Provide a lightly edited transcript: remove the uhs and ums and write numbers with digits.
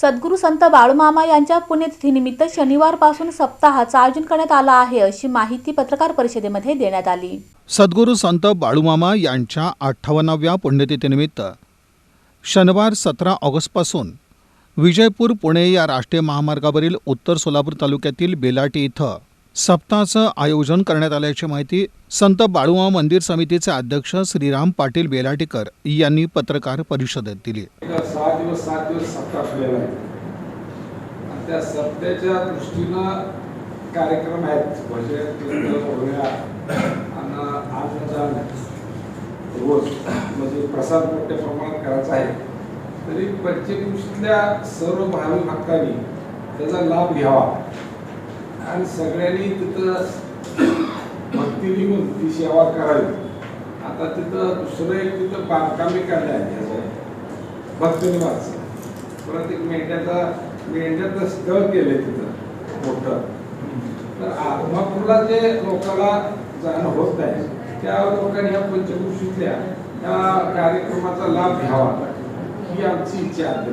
सद्गुरू संत बाळूमामा यांच्या पुण्यतिथीनिमित्त शनिवारपासून सप्ताहाचं आयोजन करण्यात आलं आहे, अशी माहिती पत्रकार परिषदेमध्ये देण्यात आली। सद्गुरू संत बाळूमामा यांच्या 58व्या पुण्यतिथीनिमित्त शनिवार 17 ऑगस्टपासून विजयपूर पुणे या राष्ट्रीय महामार्गावरील उत्तर सोलापूर तालुक्यातील बेलाटी इथं सप्ताहाचं आयोजन करण्यात आल्याची माहिती संत बाळूमामा मंदिर समितीचे अध्यक्ष श्रीराम पाटील बेलाटीकर यांनी पत्रकार परिषदेत दिली। 6 दिवस सप्ताह आपल्याला आहे। त्या सप्त्याच्या दृष्टीनं कार्यक्रम आहेत, म्हणजे रोज म्हणजे प्रसाद मोठ्या प्रमाणात करायचा आहे। तरी पंचकृषीतल्या सर्व भाविक भक्तांनी त्याचा लाभ घ्यावा आणि सगळ्यांनी तिथं भक्तीने ती सेवा करावी। आता तिथं दुसरं एक तिथं बांधकामे काढले आहे भक्तनिवास, परत एक मेंढ्याचं स्थळ केले तिथं मोठं। तर आत्मापूरला जे लोकांना जाणं होत नाही त्या लोकांनी या पंचकृषीतल्या या कार्यक्रमाचा लाभ घ्यावा ही आमची इच्छा आहे।